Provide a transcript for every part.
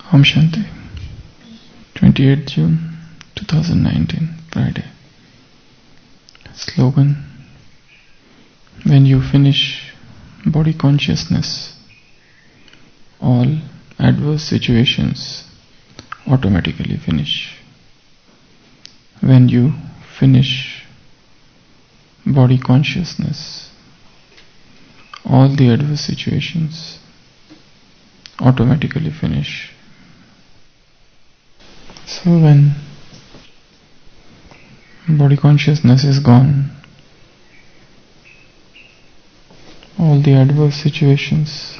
Om Shanti. 28th June 2019, Friday. Slogan: when you finish body consciousness, all adverse situations automatically finish. When you finish body consciousness, all the adverse situations automatically finish. So when body consciousness is gone, all the adverse situations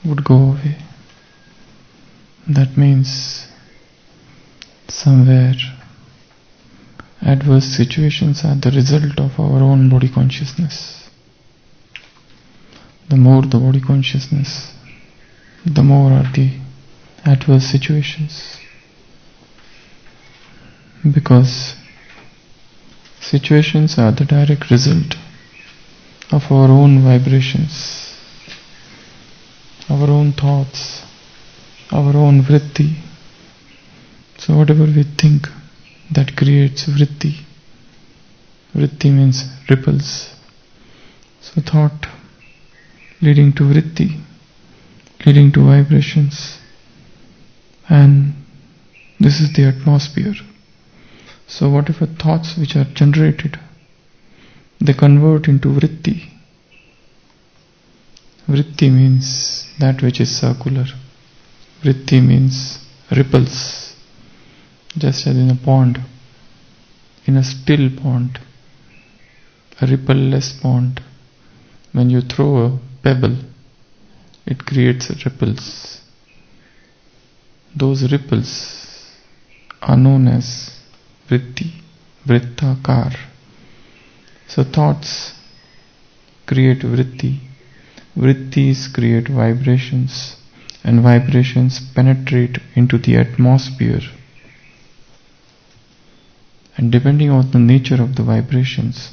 would go away. That means somewhere adverse situations are the result of our own body consciousness. The more the body consciousness, the more are the adverse situations. Because situations are the direct result of our own vibrations, our own thoughts, our own vritti. So whatever we think, that creates vritti. Vritti means ripples. So thought leading to vritti, leading to vibrations, and this is the atmosphere. So whatever thoughts which are generated, they convert into vritti. Vritti means that which is circular. Vritti means ripples. Just as in a pond, in a still pond, a ripple-less pond, when you throw a pebble, it creates ripples. Those ripples are known as vritti, vrittakar. So thoughts create vritti, vrittis create vibrations, and vibrations penetrate into the atmosphere. And depending on the nature of the vibrations,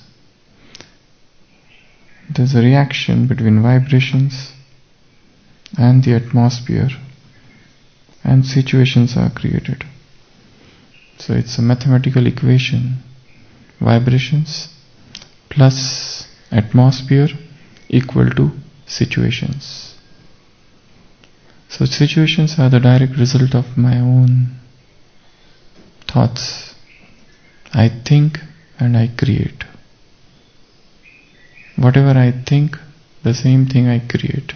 there's a reaction between vibrations and the atmosphere, and situations are created. So it's a mathematical equation: vibrations plus atmosphere equal to situations. So situations are the direct result of my own thoughts. I think and I create. Whatever I think, the same thing I create.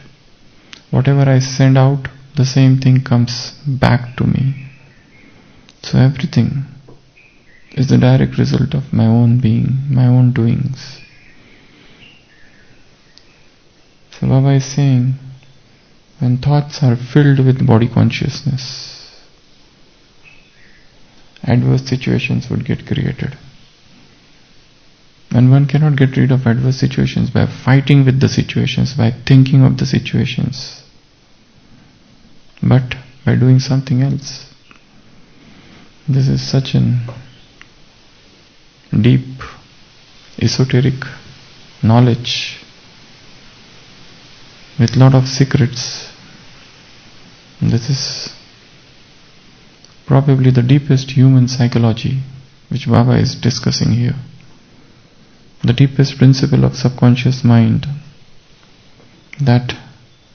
Whatever I send out, the same thing comes back to me. So everything is the direct result of my own being, my own doings. So Baba is saying, when thoughts are filled with body consciousness, adverse situations would get created. And one cannot get rid of adverse situations by fighting with the situations, by thinking of the situations, but by doing something else. This is such an deep, esoteric knowledge with lot of secrets. This is probably the deepest human psychology which Baba is discussing here. The deepest principle of subconscious mind, that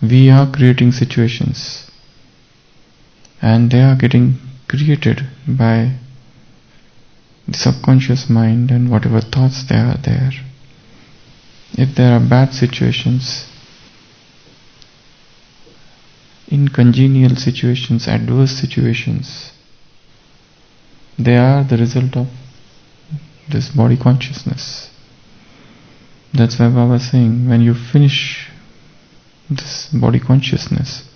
we are creating situations and they are getting created by the subconscious mind and whatever thoughts there are there. If there are bad situations, incongenial situations, adverse situations, they are the result of this body consciousness. That's why Baba is saying, when you finish this body consciousness,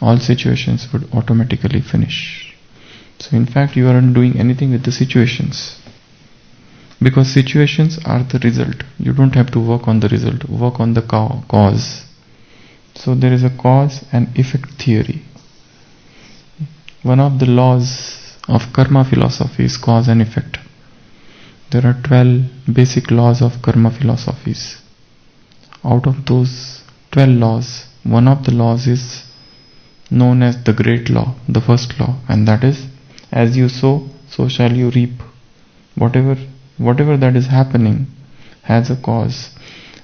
all situations would automatically finish. So in fact you aren't doing anything with the situations, because situations are the result. You don't have to work on the result, work on the cause. So there is a cause and effect theory. One of the laws of karma philosophy is cause and effect. There are 12 basic laws of karma philosophies. Out of those 12 laws, one of the laws is known as the great law, the first law, and that is, as you sow, so shall you reap. Whatever that is happening has a cause,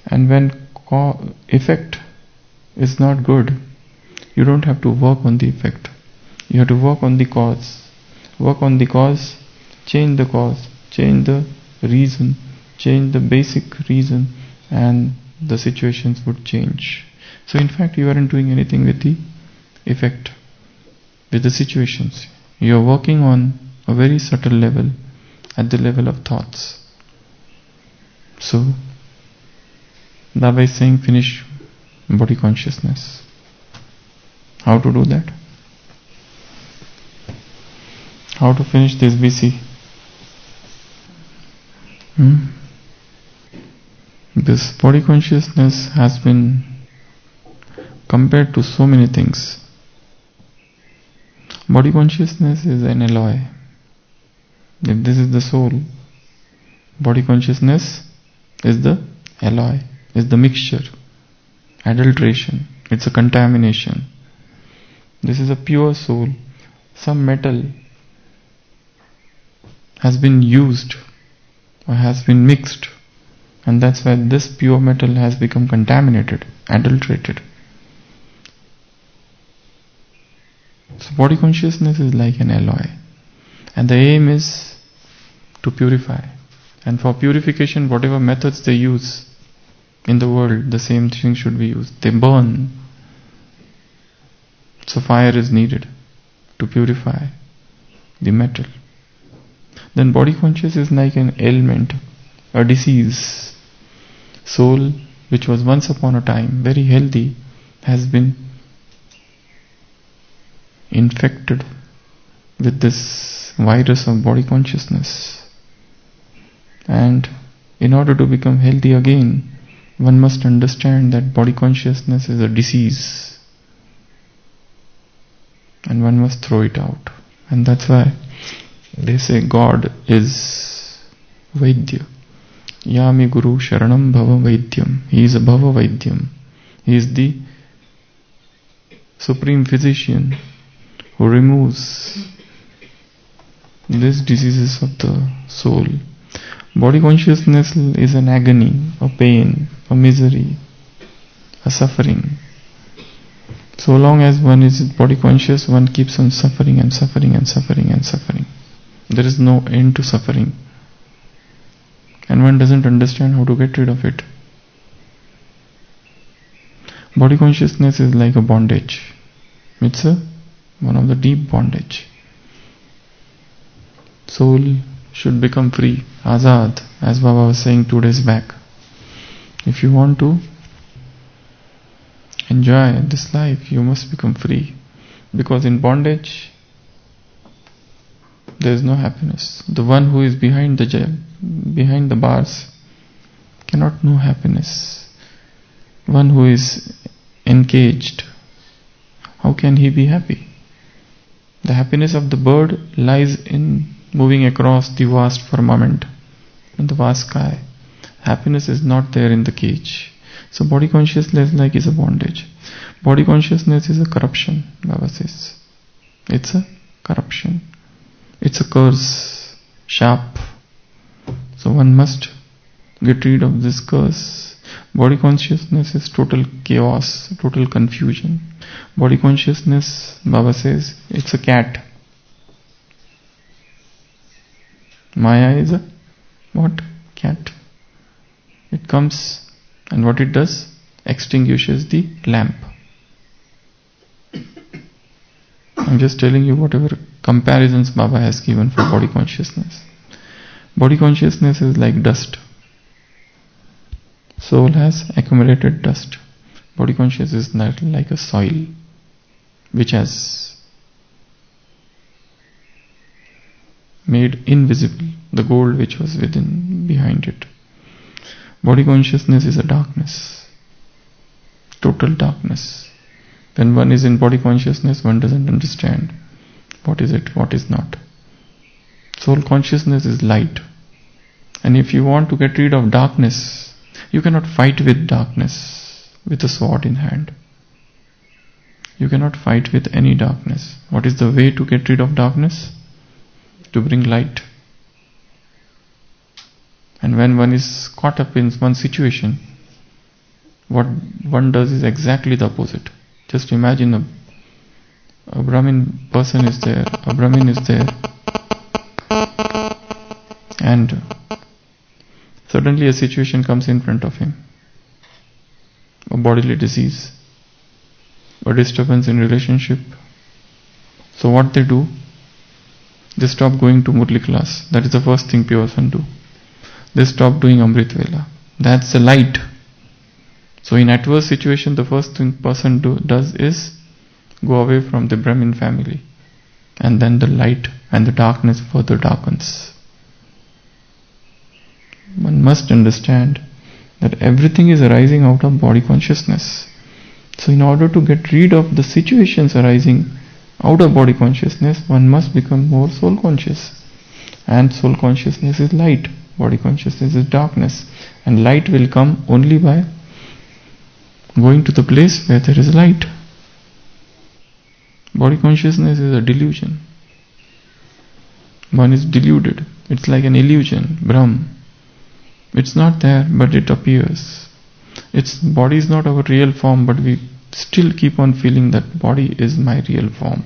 and when effect is not good, you don't have to work on the effect. You have to work on the cause. Work on the cause, change the reason, change the basic reason, and the situations would change. So in fact, you aren't doing anything with the effect, with the situations. You are working on a very subtle level, at the level of thoughts. So Baba is saying, finish body consciousness. How to do that? How to finish this BC? This body consciousness has been compared to so many things. Body consciousness is an alloy. If this is the soul, body consciousness is the alloy, is the mixture, adulteration, it's a contamination. This is a pure soul. Some metal has been used or has been mixed, and that's why this pure metal has become contaminated, adulterated. So body consciousness is like an alloy, and the aim is to purify. And for purification, whatever methods they use in the world, the same thing should be used. They burn. So fire is needed to purify the metal. Then body consciousness is like an ailment, a disease. Soul, which was once upon a time very healthy, has been infected with this virus of body consciousness. And in order to become healthy again, one must understand that body consciousness is a disease, and one must throw it out. And that's why they say God is Vaidya. Yami Guru Sharanam Bhava Vaidyam. He is a Bhava Vaidyam. He is the supreme physician who removes these diseases of the soul. Body consciousness is an agony, a pain, a misery, a suffering. So long as one is body conscious, one keeps on suffering and suffering and suffering and suffering. There is no end to suffering. And one doesn't understand how to get rid of it. Body consciousness is like a bondage. It's one of the deep bondage. Soul should become free, azad, as Baba was saying 2 days back. If you want to enjoy this life, you must become free. Because in bondage, there is no happiness. The one who is behind the bars cannot know happiness. One who is encaged, how can he be happy? The happiness of the bird lies in moving across the vast firmament, in the vast sky. Happiness is not there in the cage. So body consciousness is a bondage. Body consciousness is a corruption, Baba says. It's a corruption. It's a curse, sharp. So one must get rid of this curse. Body consciousness is total chaos, total confusion. Body consciousness, Baba says, it's a cat. Maya is a what? Cat. It comes, and what it does? Extinguishes the lamp. I'm just telling you whatever comparisons Baba has given for body consciousness. Body consciousness is like dust. Soul has accumulated dust. Body consciousness is not like a soil which has made invisible the gold which was behind it. Body consciousness is a darkness, total darkness. When one is in body consciousness, one doesn't understand what is it, what is not. Soul consciousness is light. And if you want to get rid of darkness, you cannot fight with darkness with a sword in hand. You cannot fight with any darkness. What is the way to get rid of darkness? To bring light. And when one is caught up in one situation, what one does is exactly the opposite. Just imagine a Brahmin person is there, a Brahmin is there, and suddenly a situation comes in front of him. A bodily disease, a disturbance in relationship. So what they do? They stop going to Murli class. That is the first thing person do. They stop doing Amrit Vela. That's the light. So in adverse situation, the first thing person does is go away from the Brahmin family. And then the light and the darkness further darkens. One must understand that everything is arising out of body consciousness. So in order to get rid of the situations arising out of body consciousness, one must become more soul conscious. And soul consciousness is light. Body consciousness is darkness. And light will come only by going to the place where there is light. Body consciousness is a delusion. One is deluded. It's like an illusion, Brahm. It's not there, but it appears. Its body is not our real form, but we still keep on feeling that body is my real form.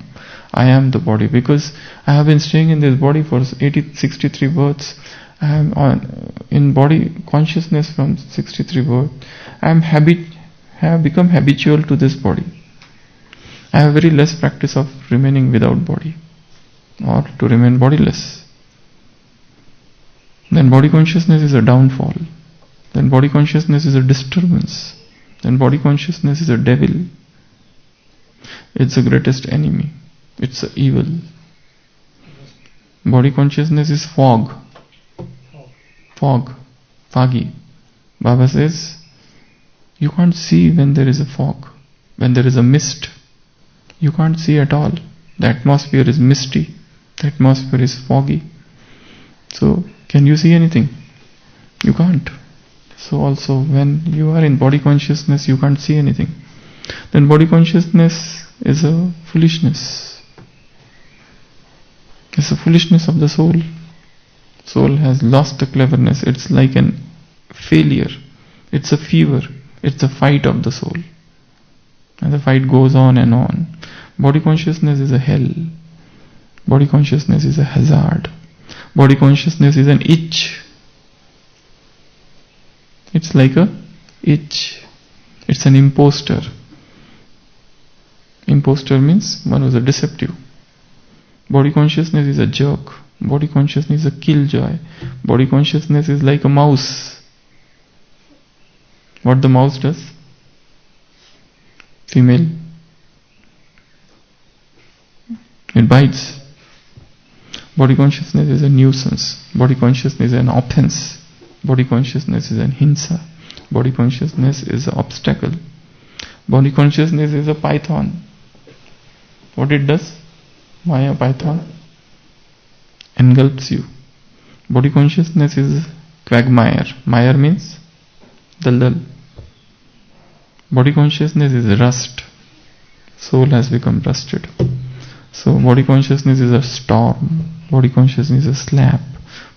I am the body, because I have been staying in this body for 63 births. I am in body consciousness from 63 births. I have become habitual to this body. I have very less practice of remaining without body, or to remain bodiless. Then body consciousness is a downfall. Then body consciousness is a disturbance. Then body consciousness is a devil. It's the greatest enemy. It's the evil. Body consciousness is fog. Foggy. Baba says, you can't see when there is a fog. When there is a mist, you can't see at all. The atmosphere is misty. The atmosphere is foggy. So, can you see anything? You can't. So also, when you are in body consciousness, you can't see anything. Then body consciousness is a foolishness. It's a foolishness of the soul. Soul has lost the cleverness. It's like an failure. It's a fever. It's a fight of the soul. And the fight goes on and on. Body consciousness is a hell. Body consciousness is a hazard. Body consciousness is an itch. It's like a itch. It's an imposter. Imposter means one who is a deceptive. Body consciousness is a jerk. Body consciousness is a killjoy. Body consciousness is like a mouse. What the mouse does? Female. It bites. Body consciousness is a nuisance. Body consciousness is an offense. Body consciousness is an hinsa. Body consciousness is an obstacle. Body consciousness is a python. What it does? Maya python engulfs you. Body consciousness is quagmire. Mire means daldal. Body consciousness is rust. Soul has become rusted. So body consciousness is a storm. Body consciousness is a slap.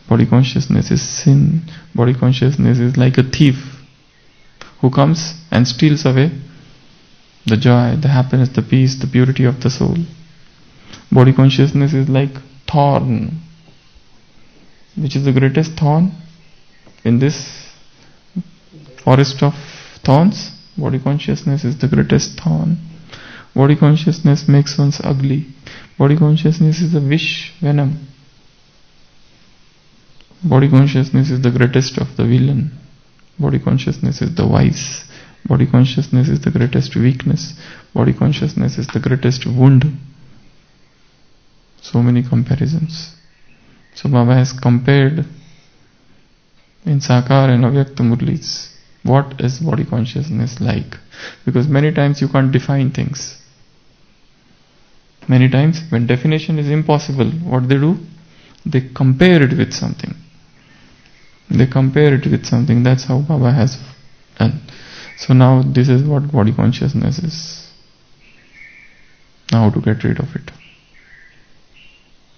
Body consciousness is sin. Body consciousness is like a thief who comes and steals away the joy, the happiness, the peace, the purity of the soul. Body consciousness is like thorn. Which is the greatest thorn in this forest of thorns? Body consciousness is the greatest thorn. Body consciousness makes one ugly. Body consciousness is a wish venom. Body consciousness is the greatest of the villain. Body consciousness is the vice. Body consciousness is the greatest weakness. Body consciousness is the greatest wound. So many comparisons. So Baba has compared in Sakar and Avyakta Murlis what is body consciousness like. Because many times you can't define things. Many times when definition is impossible, what they do? They compare it with something. That's how Baba has done. So now this is what body consciousness is. Now how to get rid of it?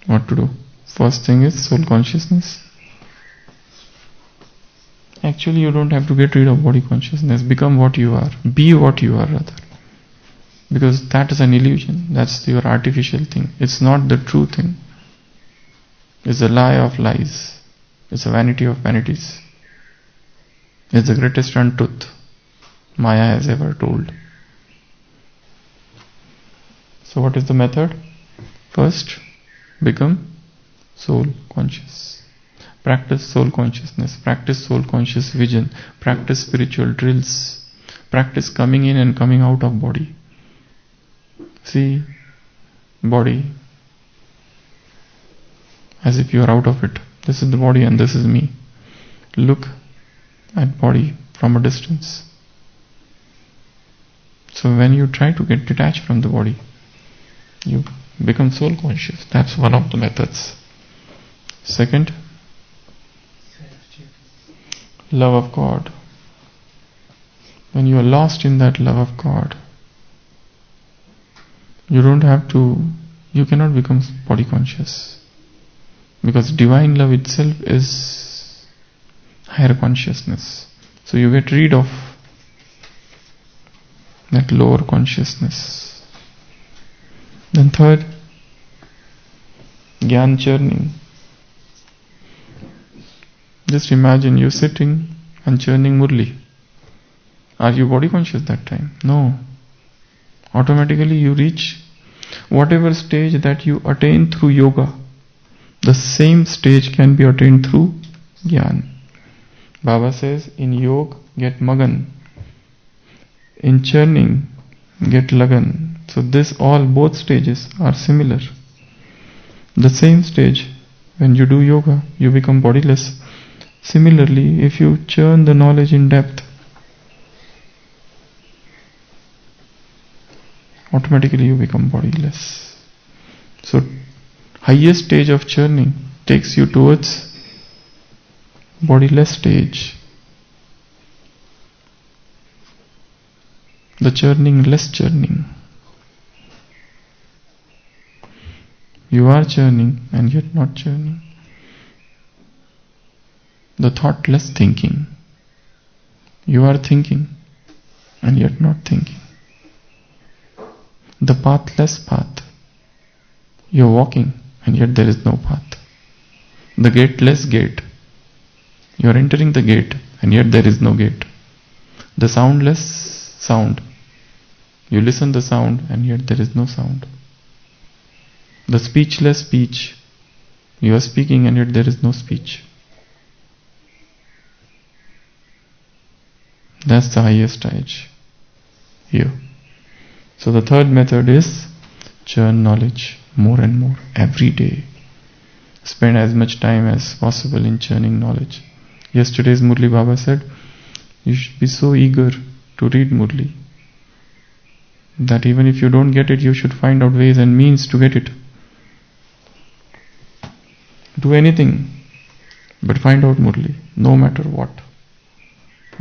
What to do? First thing is soul consciousness. Actually, you don't have to get rid of body consciousness. Become what you are. Be what you are, rather. Because that is an illusion. That's your artificial thing. It's not the true thing. It's a lie of lies. It's a vanity of vanities. It's the greatest untruth Maya has ever told. So what is the method? First, become soul conscious. Practice soul consciousness. Practice soul conscious vision. Practice spiritual drills. Practice coming in and coming out of body. See body as if you are out of it. This is the body and this is me. Look at body from a distance. So when you try to get detached from the body, you become soul conscious. That's one of the methods. Second, love of God. When you are lost in that love of God, you cannot become body conscious. Because divine love itself is higher consciousness. So you get rid of that lower consciousness. Then third, Gyan churning. Just imagine you sitting and churning Murli. Are you body conscious that time? No. Automatically you reach whatever stage that you attain through yoga. The same stage can be attained through Gyan. Baba says, in yoga get magan, in churning get lagan. So both stages are similar. The same stage, when you do yoga, you become bodiless. Similarly, if you churn the knowledge in depth, automatically you become bodiless. So highest stage of churning takes you towards bodiless stage. The churning, less churning. You are churning and yet not churning. The thoughtless thinking. You are thinking and yet not thinking. The pathless path. You are walking and yet there is no path. The gateless gate. You are entering the gate and yet there is no gate. The soundless sound. You listen the sound and yet there is no sound. The speechless speech. You are speaking and yet there is no speech. That's the highest stage here. So the third method is churn knowledge more and more every day. Spend as much time as possible in churning knowledge. Yesterday's Murli Baba said, you should be so eager to read Murli that even if you don't get it, you should find out ways and means to get it. Do anything, but find out Murli, no matter what.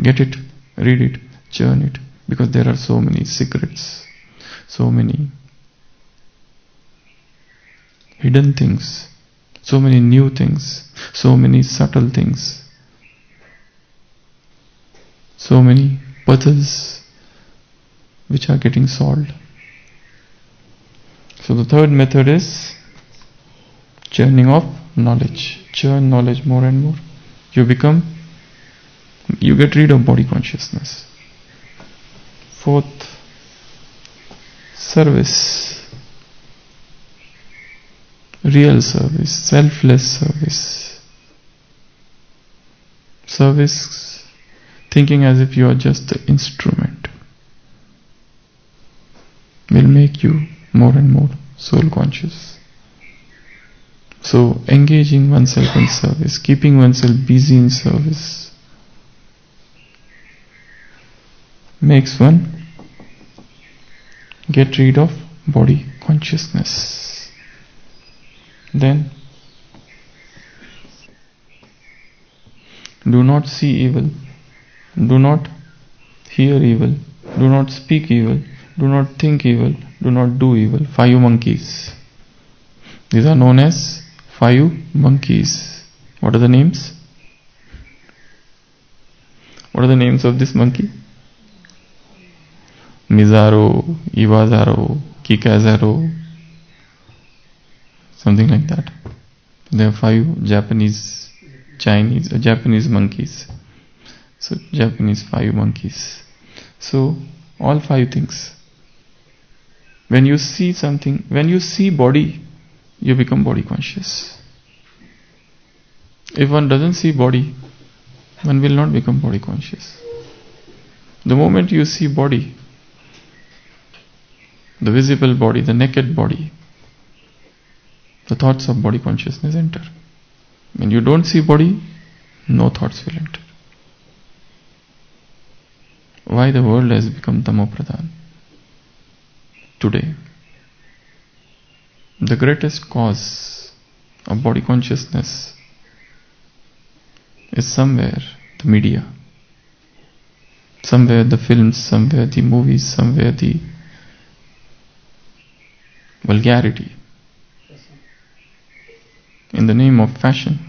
Get it, read it, churn it, because there are so many secrets, so many hidden things, so many new things, so many subtle things, so many puzzles which are getting solved. So the third method is churning of knowledge. Churn knowledge more and more. You get rid of body consciousness. Fourth, service. Real service, selfless service. Service, thinking as if you are just the instrument, will make you more and more soul conscious. So engaging oneself in service, keeping oneself busy in service, makes one get rid of body consciousness. Then do not see evil, do not hear evil, do not speak evil, do not think evil, do not do evil. 5 monkeys. These are known as 5 monkeys. What are the names? What are the names of this monkey? Mizaro, Iwazaro, Kikazaro, something like that. There are 5 Japanese monkeys. So Japanese 5 monkeys. So all 5 things. When you see something, when you see body, you become body conscious. If one doesn't see body, one will not become body conscious. The moment you see body, the visible body, the naked body, the thoughts of body consciousness enter. When you don't see body, no thoughts will enter. Why the world has become Tamopradhan today? The greatest cause of body consciousness is somewhere the media, somewhere the films, somewhere the movies, somewhere the vulgarity. In the name of fashion,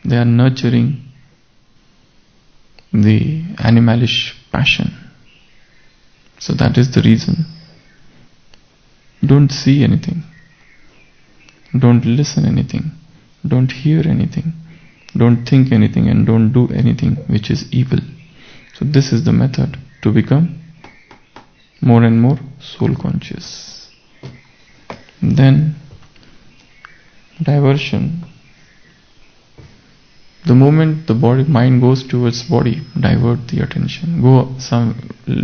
they are nurturing the animalish passion. So that is the reason. Don't see anything. Don't listen anything. Don't hear anything. Don't think anything, and don't do anything which is evil. So this is the method to become more and more soul conscious. Then diversion. The moment the mind goes towards body, divert the attention.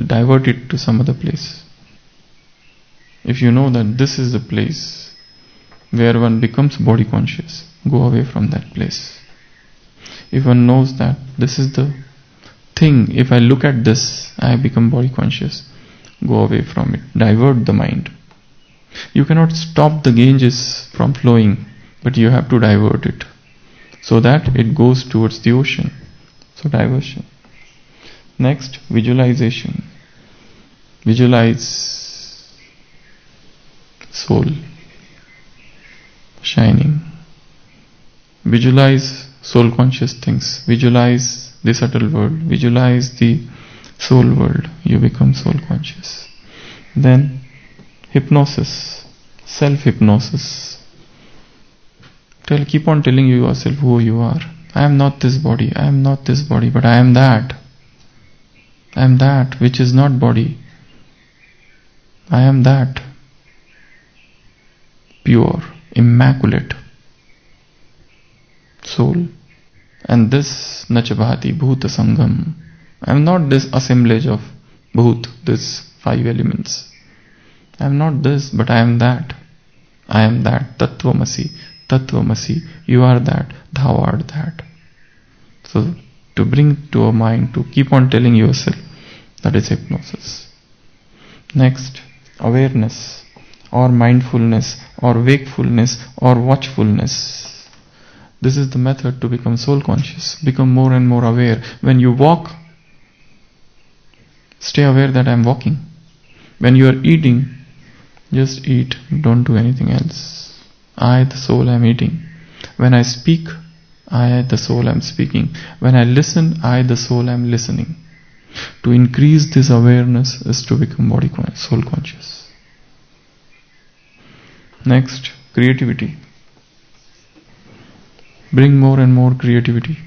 Divert it to some other place. If you know that this is the place where one becomes body conscious, go away from that place. If one knows that this is the thing, if I look at this, I become body conscious, go away from it. Divert the mind. You cannot stop the Ganges from flowing, but you have to divert it so that it goes towards the ocean. So diversion. Next, visualization. Visualize soul shining. Visualize soul conscious things. Visualize the subtle world. Visualize the soul world. You become soul conscious. Then hypnosis, self-hypnosis. Keep on telling yourself who you are. I am not this body, I am not this body, but I am that. I am that which is not body. I am that. Pure, immaculate soul. And this Nachabhati Bhuta Sangam. I am not this assemblage of Bhut, this 5 elements. I am not this, but I am that. I am that. Tattvamasi. Tattvamasi. You are that. Thou art that. So to bring to a mind, to keep on telling yourself, that is hypnosis. Next, awareness or mindfulness or wakefulness or watchfulness. This is the method to become soul conscious. Become more and more aware. When you walk, stay aware that I am walking. When you are eating, just eat. Don't do anything else. I, the soul, am eating. When I speak, I, the soul, am speaking. When I listen, I, the soul, am listening. To increase this awareness is to become soul conscious. Next, creativity. Bring more and more creativity.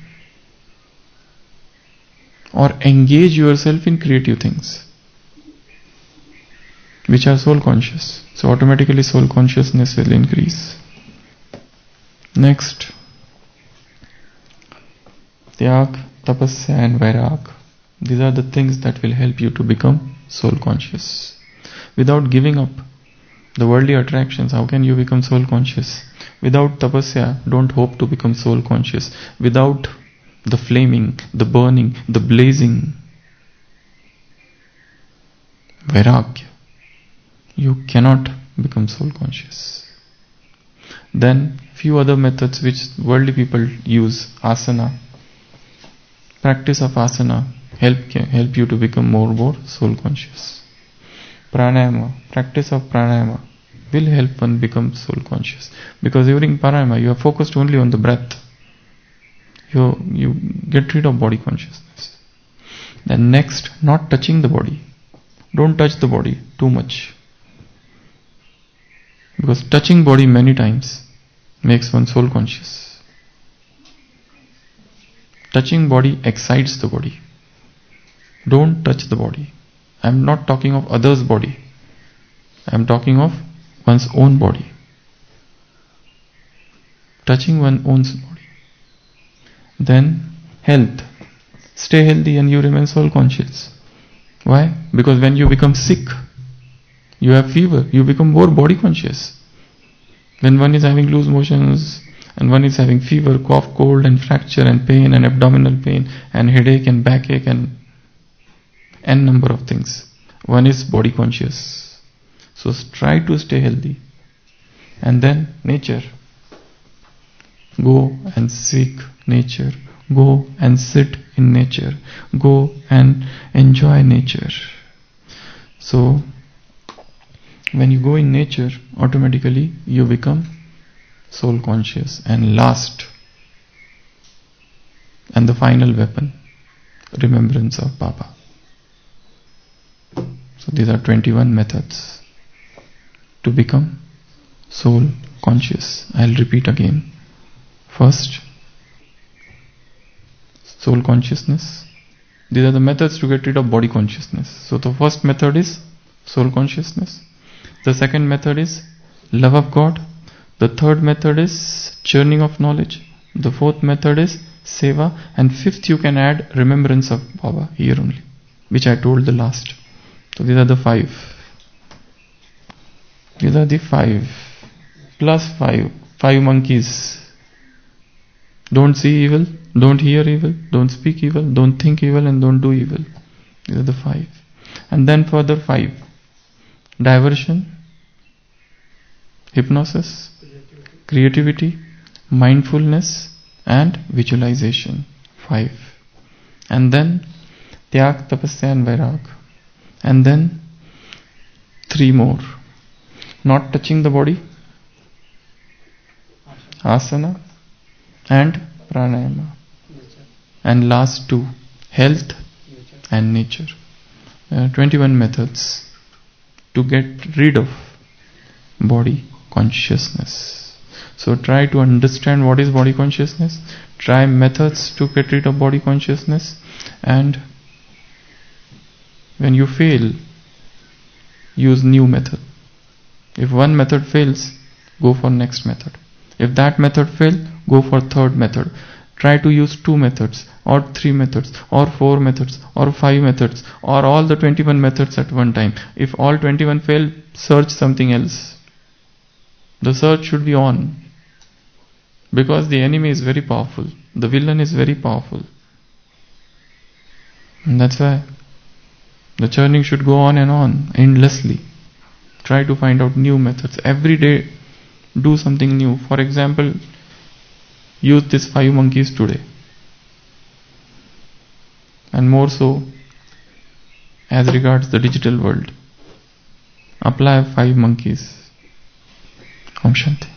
Or engage yourself in creative things which are soul conscious. So automatically soul consciousness will increase. Next, Tyag, Tapasya and Vairag. These are the things that will help you to become soul conscious. Without giving up the worldly attractions, how can you become soul conscious? Without Tapasya, don't hope to become soul conscious. Without the flaming, the burning, the blazing Vairagya, you cannot become soul conscious. Then few other methods which worldly people use. Asana. Practice of asana help you to become more soul conscious. pranayama, practice of pranayama will help one become soul conscious. Because during pranayama you are focused only on the breath. You get rid of body consciousness. Then next, not touching the body. Don't touch the body too much. Because touching body many times makes one soul conscious. Touching body excites the body. Don't touch the body. I am not talking of others' body. I am talking of one's own body. Touching one's own body. Then health. Stay healthy and you remain soul conscious. Why? Because when you become sick, you have fever, you become more body conscious. When one is having loose motions and one is having fever, cough, cold and fracture and pain and abdominal pain and headache and backache and n number of things, one is body conscious. So try to stay healthy. And then nature. Go and seek nature. Go and sit in nature. Go and enjoy nature. So when you go in nature, automatically you become soul conscious. And last, and the final weapon, remembrance of Baba. So these are 21 methods to become soul conscious. I'll repeat again. First, soul consciousness. These are the methods to get rid of body consciousness. So the first method is soul consciousness. The second method is love of God. The third method is churning of knowledge. The fourth method is seva. And fifth you can add remembrance of Baba here only, which I told the last. So these are the five. These are the five. Plus five. 5 monkeys. Don't see evil, don't hear evil, don't speak evil, don't think evil and don't do evil. These are the 5. And then further 5. Diversion, hypnosis, creativity, mindfulness and visualization. 5. And then Tyag, Tapasya and Vairag. And then 3 more. Not touching the body, asana and pranayama. And last 2, health and nature. 21 methods to get rid of body consciousness. So try to understand what is body consciousness. Try methods to get rid of body consciousness. And when you fail, use new method. If one method fails, go for next method. If that method fails, go for third method. Try to use 2 methods or 3 methods or 4 methods or 5 methods or all the 21 methods at one time. If all 21 fail, search something else. The search should be on. Because the enemy is very powerful. The villain is very powerful. And that's why the churning should go on and on endlessly. Try to find out new methods. Every day do something new. For example, use these 5 monkeys today. And more so as regards the digital world. Apply 5 monkeys. Om Shanti.